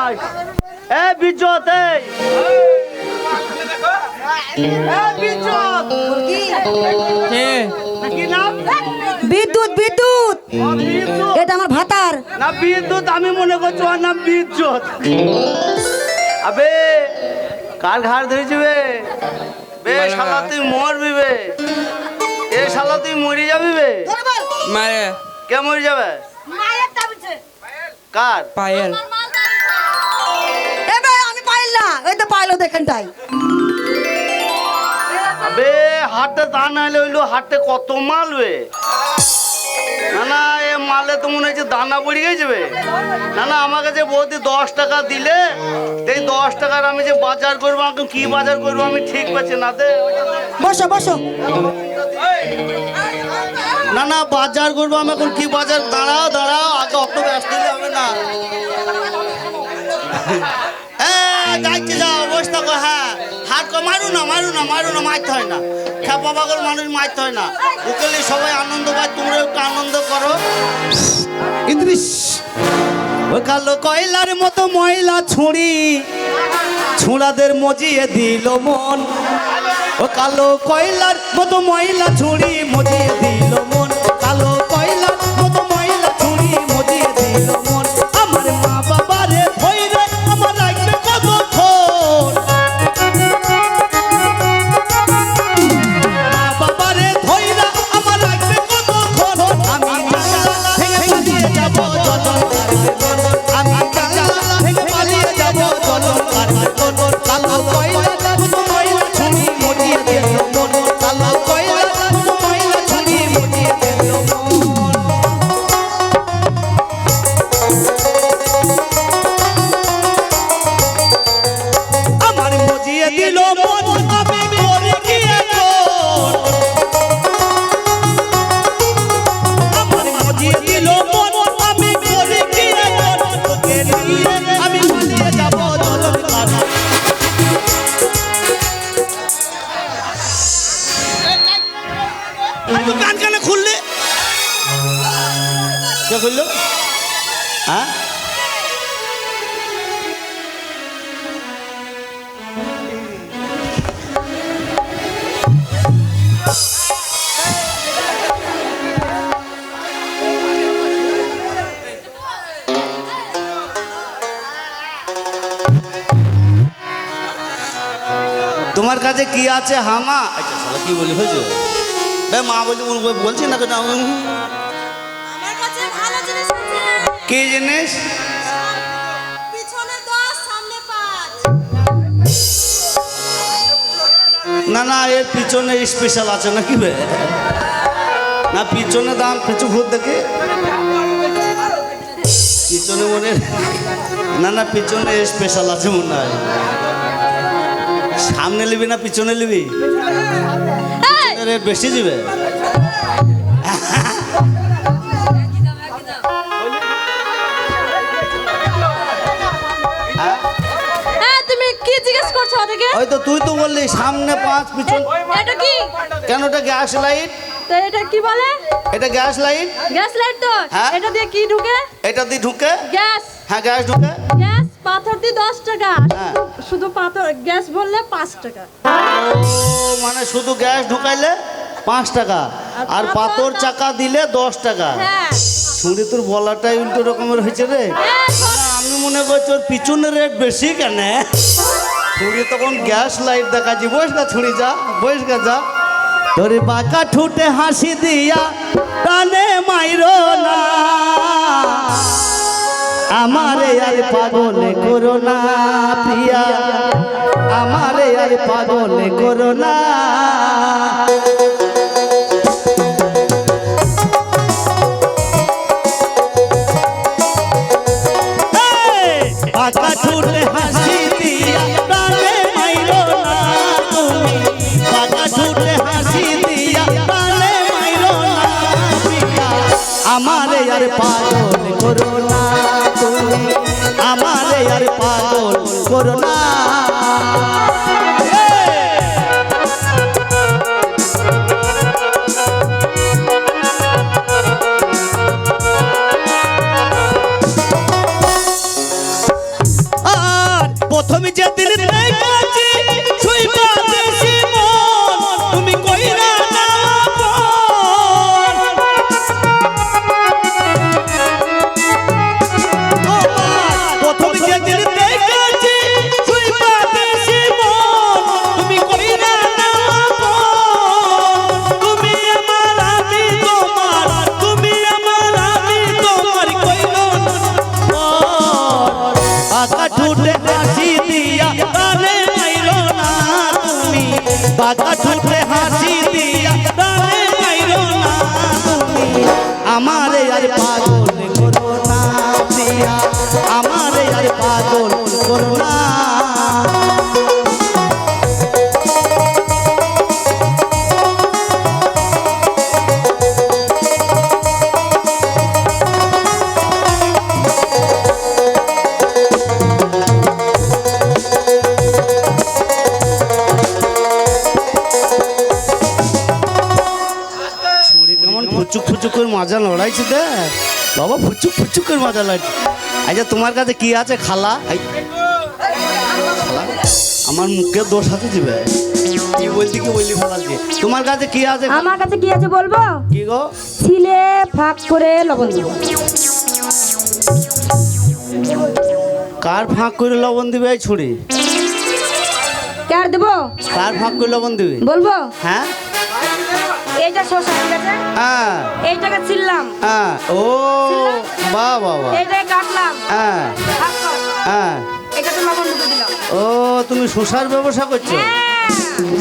ভাই এ বিজ্জত এই বিজ্জত কি নাম? বিদ্যুৎ বিদ্যুৎ বিদ্যুৎ এটা আমার ভাতার। না বিদ্যুৎ আমি মনে করছি ওর নাম বিজ্জত। আবে কার ঘাড় ধরেছি বে? বে শালা তুই মরবি বে, এ শালা তুই মরে যাবি বে। মারে কে মরে যাবে? কার? পায়েল এবে আমি পাইল না, ওই তো পাইলো দেখেনটাই। আবে হাটে তা নাইলে হইলো হাটে কত মাল বে। না না এ মালে তো মনে হচ্ছে দানা পড়ে গেছে বে। না না আমার কাছে বৌদি 10 টাকা দিলে এই 10 টাকার আমি যে বাজার করবো, এখন কি বাজার করবো আমি ঠিক পাচ্ছি না। দে বসো বসো। না না বাজার করবো আমি এখন কি বাজার? দাঁড়াও দাঁড়াও আগে অত ব্যস্ত দিলে হবে না। হ্যাঁ যাইতে যাও বসে থাকো। হ্যাঁ হাত কো মারু না মারু না মারু না, মারতে হয় না। খেপা পাগল মানুষ মারতে হয় না। উকেলে সবাই আনন্দ পায়, তোমরা একটু আনন্দ করো। ইদ্রিস ওই কালো কয়লার মতো ময়লা ছুঁড়ি ছুঁড়াদের মজিয়ে দিল মন। ও কালো কয়লার মতো ময়লা ছুঁড়ি মজিয়ে দিল মন। কালো কয়লার মতো ময়লা ছুঁড়ি মজিয়ে দিল মন। আমার মা বাবারে ধইরে আমার রাখবে কতক্ষণ? মা বাবারে ধইরা আমার রাখবে কতক্ষণ? আমি জানলা ভেঙে পালিয়ে যাব জলন কারবে। আমি জানলা ভেঙে পালিয়ে যাব জলন কারবে। কালো কয়লার মতো ময়লা ছুঁড়ি মজিয়ে দিল মন। কালো কয়লার মতো ময়লা ছুঁড়ি মজিয়ে দিল মন। আমার মজিয়ে দিল মন, আমি মরে গিয়ে কোন? আমার মজিয়ে দিল মন, আমি মরে গিয়ে কোন? তোকে নিয়ে আমি পালিয়ে যাব জলন কারবে। তুই কান কানে খুললে কে খুললো? হ্যাঁ তোমার কাছে কি আছে হামা? আচ্ছা শালা কি বলি হয়েছে বে? মা বলি বলছি না কেন? আমার কাছে ভালো জিনিস আছে। কি জিনিস? পিছনে 10 সামনে 5। না না এর পিছনে স্পেশাল আছে নাকি বে? না পিছনে দাম পিছু ভূত দেখে পিছনে মনে না না পিছনে স্পেশাল আছে মনে হয়। সামনে নিবি না পিছনে নিবি? রেট বেশি দিবে। হ্যাঁ তুমি কি জিজ্ঞেস করছো ওদেরকে? ওই তো তুই তো বললি সামনে 5 পিছন। এটা কি? কেন এটা গ্যাস লাইট? তো এটা কি বলে? এটা গ্যাস লাইট। গ্যাস লাইট তো। হ্যাঁ। এটা দিয়ে কি ঢুকে? এটা দিয়ে ঢুকে? গ্যাস। হ্যাঁ গ্যাস ঢুকে। গ্যাস পাথর দিয়ে 10 টাকা। হ্যাঁ। শুধু পাথর গ্যাস বললে 5 টাকা। ও মানে শুধু গ্যাস ঢুকাইলে 5 টাকা আর পাথর চাকা দিলে 10 টাকা। হ্যাঁ। শুনি তোর বলাটাই উল্টো রকমের হয়েছে রে। আমি মনে করছি ওর পিছনের রেট বেশি কেন? ছুরি তখন গ্যাস লাইট দেখাচ্ছি। বস গা ছুরি যা বস গা যা। তোর বাঁকা ঠুটে হাসি দিয়া টানে মাইরো না আমারে আর পাগল করো না প্রিয়া, আমারে আর পাগল করো না। বাঁকা ঠুটে হাসি দিয়া টানে মাইরো না তুমি, বাঁকা ঠুটে হাসি দিয়া টানে মাইরো না প্রিয়া, আমারে আর পাগল করো না তুমি, আমারে আর পাগল করো না। প্রথমে যেদিন দেখেছি ছুঁইবা বেশি মন তুমি কইরা না প্রথমে যেদিন দেখেছি ছুঁইবা বেশি মন তুমি কইরা না তুমি আমার আমি তোমার তুমি আমার আমি তোমার কইলো না আকা ঠুটে হাসি দিয়া তারে মাইরো না তুমি বাঁকা ঠুটে হাসি দিয়া তারে মাইরো না তুমি আমারে আর পাগল করো না দিয়া আমারে আর পাগল করো না কেমন ফুচুক ফুচুক করে মাজা লড়াইছে দেখ বাবা ফুচুক ফুচুক করে মাজা লড়াইছে আচ্ছা তোমার কাছে কি আছে খালা খালা? আমার মুখে দোষ আছে দিবে কি বললি ফেলালছি তোমার কাছে কি আছে আমার কাছে কি আছে বলবো? কি গো ছিলে ফাঁক করে লবণ দিব। কার ফাঁক করে লবণ দিবে এই ছুরি কার দেবো? কার ফাঁক করে লবণ দিবে বলবো? হ্যাঁ এইটা শসা ঠিক আছে, হ্যাঁ এইটাকে ছিললাম, হ্যাঁ ও বাহ বাহ বাহ এইটাকে কাটলাম, হ্যাঁ ভাগ কর। হ্যাঁ এটাতে লবণ ঢুকে দিলাম। ও তুমি শসার ব্যবসা করছো হ্যাঁ।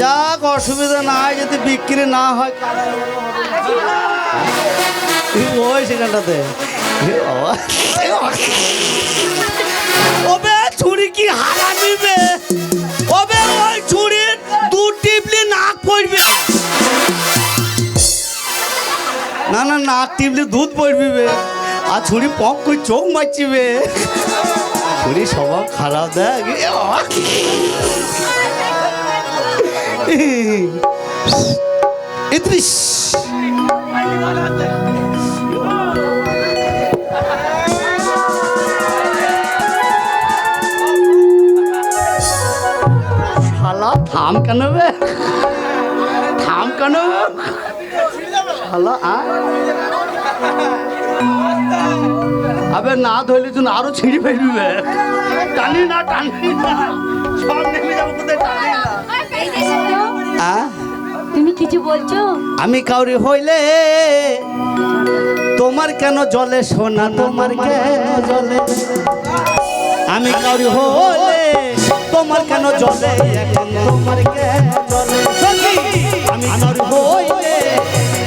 যাক অসুবিধা নাই যদি বিক্রি না হয় ওই সেখানটাতে ওবে ছুরি কি হারামিবে ওবে ওই ছুরির দু টিপলি নাক পড়বে না না নাক টিপলি দুধ পড়বি বে আর ছুরি পক করে চোখ মারছিবে ছুরি স্বভাব খারাপ দেখ ইদ্রিস শালা থাম কেন বে থাম কেন শালা আবে না ধরলে তুই আরো ছিঁড়ি ফেলবি বে টানি না সব নেমে যাবো কোথায় টানি না তুমি কিছু বলছো? আমি কাউরি হইলে তোমার কেন জলে সোনা তোমার কেন জলে আমি কাউরি হইলে তোমার কেন জলে এখন তোমার কেন জলে সখী আমি কাউরি হইলে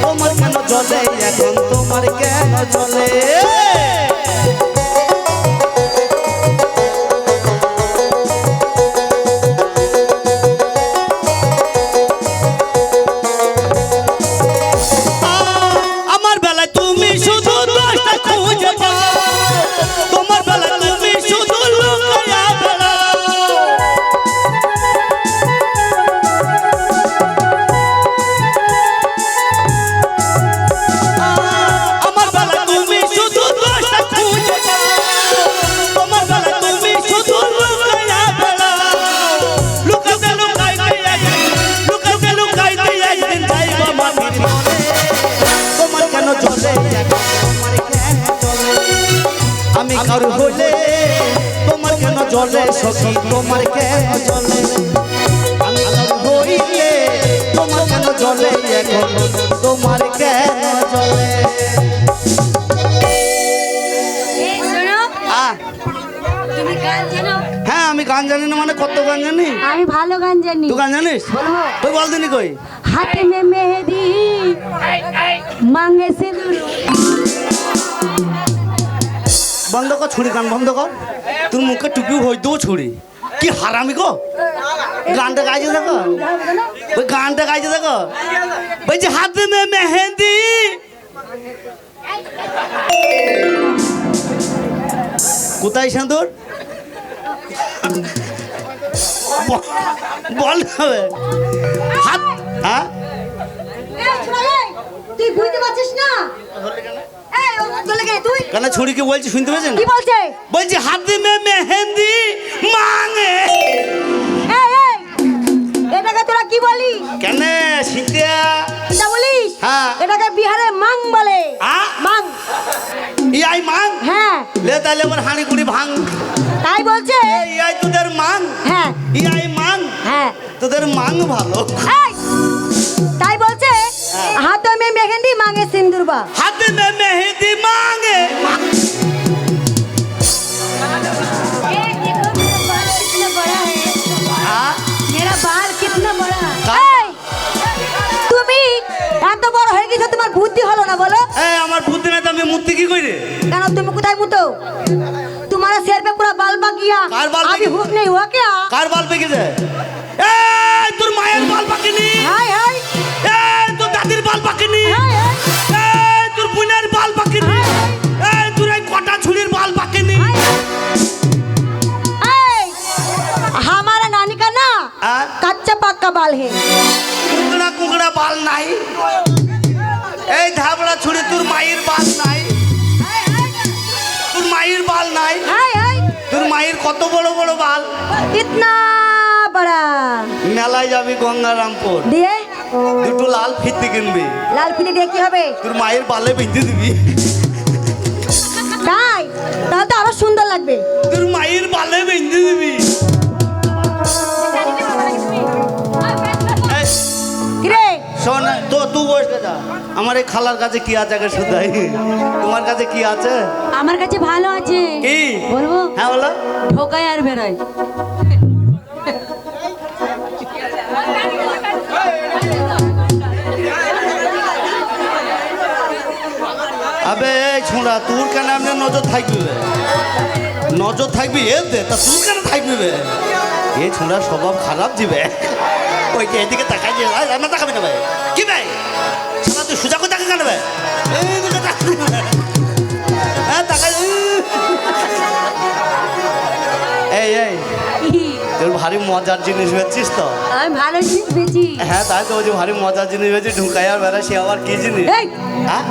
তোমার কেন জলে এখন তোমার কেন জলে আমার বেলায় তুমি শুধু দোষটা খুঁজে পাও তোমার বেলায় তুমি শুধু লুকায়া বেড়াও আমার বেলায় তুমি শুধু দোষটা খুঁজে পাও তোমার বেলায় তুমি শুধু লুকায়া বেড়াও লুকাতে লুকাইতে একদিন যাইবা মাটির মনে তোমার কেন চলে আমি কারু হইলে তোমার কেন জলে সখী তোমার কেন জলে আমি কারু হইলে তোমার কেন জলে এখন তোমার কেন জলে এই শোনো, আহ, তুমি গান জানো? হ্যাঁ আমি গান জানি না মানে কত গান জানি আমি ভালো গান জানি। তুই গান জানিস বলবো? তুই বল দিনি কই হাতে মে মেহেদি মাঙ্গে সিঁদুর। বন্ধ কর ছুরি গান বন্ধ কর তোর মুখে টুপি হই দেবো ছুরি কি হারামি গো গানটা গাইছে দেখো ওই গানটা গাইছে দেখো বলছি হাতে মে মেহেন্দি কোথায় সিঁদুর বল হবে হাত হ্যাঁ তুই বুঝতে পারছিস না? এই ও চলে গেলে তুই কেন ছুরি কি বলছি শুনতে পেয়েছেন কি বলছে? বলছি হাতে মে মেহেন্দি মাঙে ইয়াই মাং হ্যাঁ লে তাহলে আমার হাঁড়ি কুড়ি ভাঙ তাই বলছে ইয়াই তোদের মাং হ্যাঁ ইয়াই মাং হ্যাঁ তোদের মাং ভালো এই, তাই বলছে হাতে মে মেহেন্দি মাঙে সিন্দুরবা हाथ में मेहंदी मांगे हाँ? मेरा बाल कितना बड़ा का? এই, তুমি এত বড় হয়ে গেছো তোমার বুদ্ধি হলো না বলো ए আমার বুদ্ধি নাই তো আমি মূর্তি কি কইরে কেন তুমি কোথায় মুতো तुम्हारा सिर पे पूरा बाल पक गया कार बाल अभी पक- हुक नहीं हुआ क्या কার বাল পেকে যায় এ তোর মায়ের বাল পাকেনি हाय हाय এ তোর দাদির বাল পাকেনি हाय हाय এ তোর বোনের বাল পাকেনি এ তোর এই কটা ছুরির বাল পাকেনি हाय हमारा नानी का ना हाँ? कच्चा पक्का बाल है কুকড়া কুকড়া বাল নাই এই ধাবড়া ছুরি তোর মায়ের বাল নাই তোর মায়ের বাল নাই हाय हाय তোর মায়ের কত বড় বড় বাল इतना बड़ा মেলায় যাবি গঙ্গারামপুর দিয়ে দুটো লাল ফিতে কিনবি লাল ফিতে দিয়ে কি হবে তোর মায়ের বালে বেঁধে দিবি তাই তাহলে তো আরো সুন্দর লাগবে তোর মায়ের বালে বেঁধে দিবি এই, কিরে শোন তো তুই বসে যা আমার এই খালার কাছে কি আছে আগে শুধাই তোমার কাছে কি আছে আমার কাছে ভালো আছে কি বলবো হ্যাঁ বলো ঢোকায় আর বেরোয় আবে এই ছোঁড়া তোর কেন আপনি নজর থাকবি বে? নজর থাকবি এ দে তা তোর কেন থাকবি বে? এই ছোঁড়া স্বভাব খারাপ দিবে ওই যে এদিকে তাকাই যে রান্না তাকাবি না ভাই কি ভাই শালা তুই সুজা করে তাকা কেন ভাই এইদিকে তাকাবি না। হ্যাঁ তাকাই এই তোর ভারী মজার জিনিস বেচছিস তো আমি ভালো জিনিস বেচি হ্যাঁ তাই তো বলছি ভারী মজার জিনিস বেচি ঢুকাই আর বেড়া সে আবার কি জিনিস এই হ্যাঁ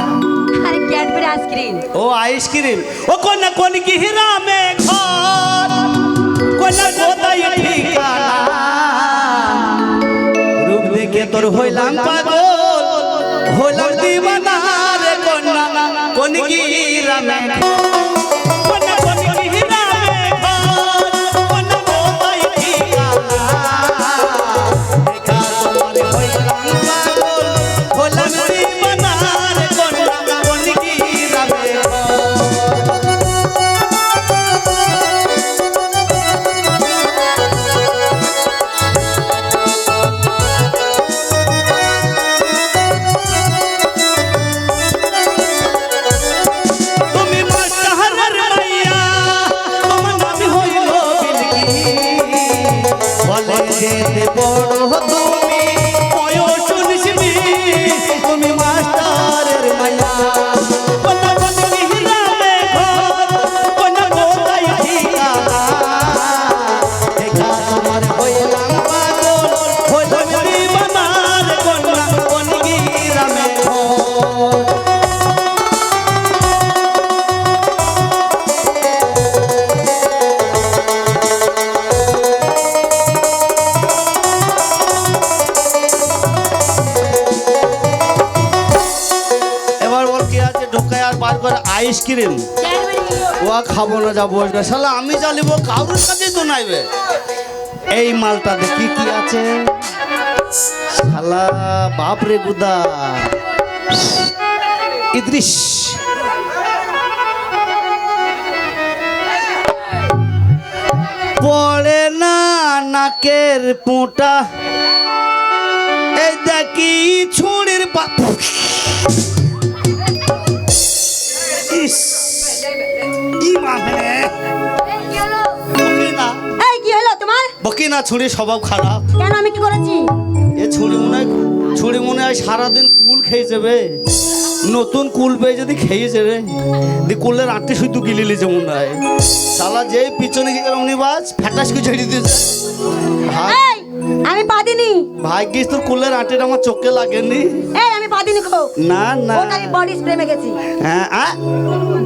আরে ক্যাডবেরি আইসক্রিম ও আইসক্রিম ও কোন কোন কি হিরা মে ঘর কোন কোথায় ঠিকানা রূপ দেখে তোর হইলাম পাগল হইলাম দিবানা রে কন্যা কোন কি হিরা মে কোন কোন কি হিরা মে ঘর কোন কোথায় ঠিকানা দেখা তোমার হইলাম পাগল হইলাম দিবানা রে কন্যা কোন কি হিরা মে তুমি মাস্টার মাইয়া তোমার নাম হইল বিলকি বলে যেতে বড় তুমি ওয়ো শুনছিবি তুমি মাস্টারের মাইয়া কোন কোন হিরামে ঘর কোন কোথায় ঠিকানা দেখা তোমার হইলাম পাগল হইলাম দিবানার কন্যা কোন হিরামে ঘর এবার বল কি আছে ঢোকায় আর বার করে আইসক্রিম ও খাবো না যাবো না শালা আমি জ্বালিব কারোর কাছে তো নাইবে এই মালটা দেখি কি আছে শালা বাপ রে গুদা ইদ্রিস পড়ে না নাকের পোঁটা এই দেখি ছুরির বাপ ইস ই মানে বকি না এই কি হলো তোমার বকি না ছুরি স্বভাব খারাপ কেন আমি কি করেছি এ ছুরি মনে হয় সারাদিন কুল খেয়ে যাবে নতুন কুল পেয়ে যদি খেয়ে যাবে দি কুলের আটটি শুধু গিলিলি যেমন হয় শালা যেই পিছনে কি করে উনি বাস ফ্যাটাসকে ছেড়ে দিয়েছে ভাই এই আমি পাদিনি ভাগ্যিস তোর কুলের আটিটা আমার চোখে লাগেনি এই আমি পাদিনি খো না না ওটা আমি বডি স্প্রে মেখেছি হ্যাঁ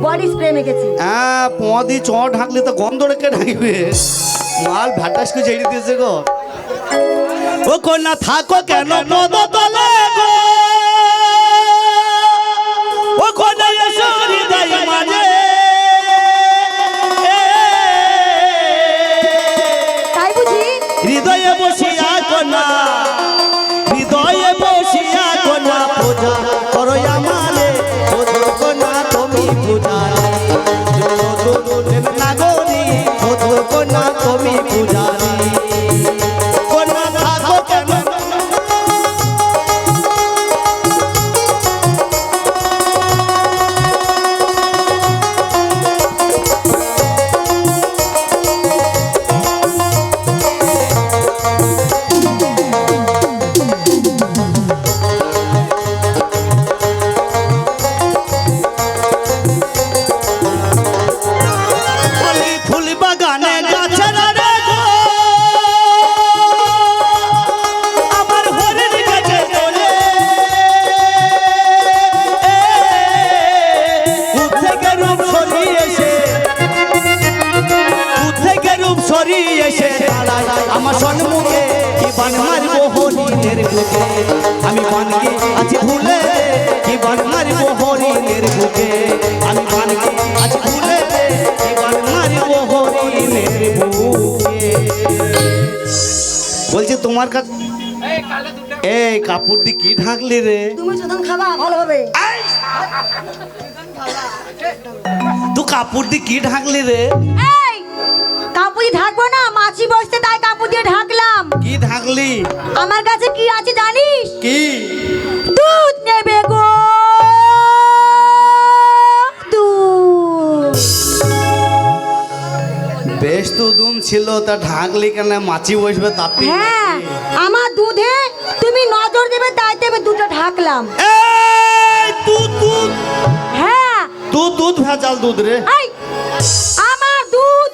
বডি স্প্রে মেখেছি হ্যাঁ পোঁদি চ ঢাকলে তো গন্ধ রেখে ঢাকবে মাল ভ্যাটাসকে ছেড়ে দিয়েছে গো ও কন্যা থাকো কেন পদ তলে গো ও কন্যা এসো হৃদয় মাঝে দুধ থেকে রূপ সরিয়ে এসে দাঁড়ায় আমার সম্মুখে কি বান মারবো হরিণের বুকে আমি বানকে আছি ভুলে কি বান মারবো হরিণের বুকে আমি বানকে আছি ভুলে কি বান মারবো হরিণের বুকে বলছি তোমার কাছে এই কাপড় দিয়ে কি ঢাকলি রে তুমি যখন খাবা ভালো হবে। তুই কাপড় দিয়ে কি ঢাকলি রে এই কাপড় দিয়ে ঢাকবো না, মাছি বসতে তাই কাপড় দিয়ে ঢাকলাম। কি ঢাকলি আমার কাছে কি আছে জানিস? কি দুধ নেবে গো, দুধ। বেশ তো দুম ছিল তা ঢাকলি কেন মাছি বসবে তাপি হ্যাঁ, আমার দুধে তুমি নজর দেবে তাই আমি দুধটা ঢাকলাম। এই দুধ হ্যাঁ, দুধ ভেজাল দুধ রে এই আমার দুধ,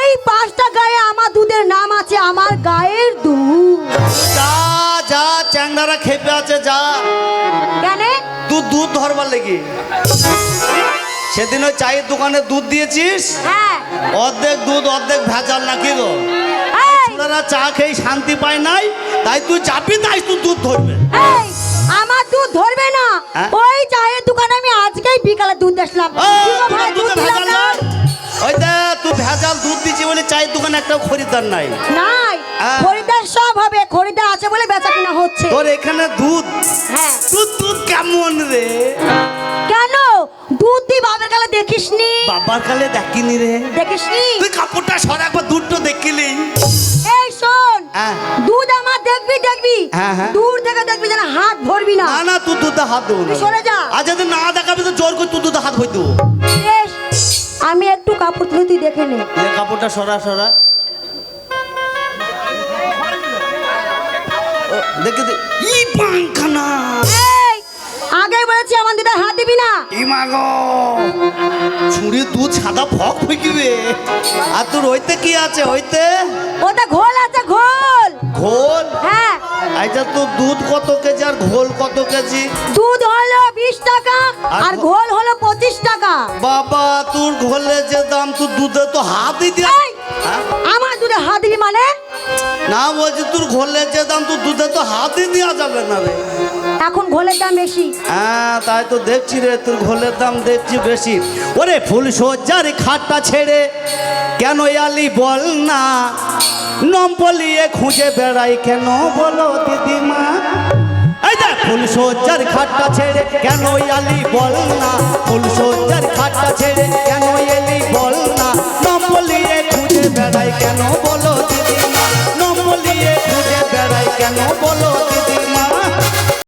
এই 5টা গায়ে আমার দুধের নাম আছে, আমার গায়ের দুধ। যা যা চ্যাংড়ারা খেপে আছে যা কেন? দুধ ধরবার লেগে সেদিন ওই চায়ের দোকানে দুধ দিয়েছিস হ্যাঁ, অর্ধেক দুধ অর্ধেক ভেজাল নাকি গো এই, ছোড়ারা চা খেয়ে শান্তি পায় নাই তাই তুই চাপি তাই তুই দুধ ধরবে এই, আমার দুধ ধরবে না। হ্যাঁ? ওই চায়ের দোকানে আমি আজকেই বিকালে দুধ আসলাম। এই, কি গো ভাই, দুধ দুধে দিলাম ভেজাল না? নাই। ওই দেখ তুই ভেজাল দুধ দিচ্ছি বলে চায়ের দোকানে একটাও খরিদ্দার নাই নাই, হ্যাঁ। খরিদ্দার সব হবে, খরিদ্দার আছে বলে বেচা কিনা হচ্ছে। তোর এখানে দুধ হ্যাঁ, দুধ কেমন রে কেন দুধ দি বাবার কালে দেখিসনি? বাবার কালে দেখিনি রে দেখিসনি? তুই কাপড়টা সর একবার দুধটা দেখিলি এই শোন, হ্যাঁ। দুধ আমার দেখবি হ্যাঁ, হ্যাঁ। দূর থেকে দেখবি যেন হাত ধরবি না। না তুই দুধে হাত দেবো না তুই সরে যা। আর যদি না দেখাবি তো জোর করে তুই দুধে হাত হয়ে দেবো বেশ, আমি একটু কাপড় তুলে তুই দেখে নে। কাপড়টা সরা ও, দেখে দে ই পাংখানা এই, আগে বলেছি আমার দিদার হাত দিবি না। ইমাগো ছুরি দুধ সাদা ফক ফেকিবে আর তোর হইতে কি আছে হইতে ওটা ঘোল আছে, ঘোল। ঘোল হ্যাঁ, আচ্ছা তোর দুধ কত কেজি আর ঘোল কত কেজি দুধ হলো 20 টাকা আর ঘোল হলো 25 টাকা। বাবা তোর ঘোলে যে দাম তোর দুধে তো হাতই দিয়া এই, হ্যাঁ? আমার দুধে হাত দিবি মানে? না বলছি তোর ঘোলে যে দাম তোর দুধে তো হাতই দেওয়া যাবে না রে এখন ঘোলের দাম বেশি। হ্যাঁ তাই তো দেখছি রে তোর ঘোলের দাম দেখছি বেশি ওরে ফুল সজ্জার খাটটা ছেড়ে কেন আলি বল না নম্বলিয়ে খুঁজে বেড়াই কেন বলো দিদিমা এই দেখ ফুল সজ্জার খাটটা ছেড়ে কেন আলি বল না ফুল সজ্জার খাটটা ছেড়ে কেন এলি বল না নম্বলিয়ে খুঁজে বেড়াই কেন বলো দিদিমা নম্বলিয়ে খুঁজে বেড়াই কেন বলো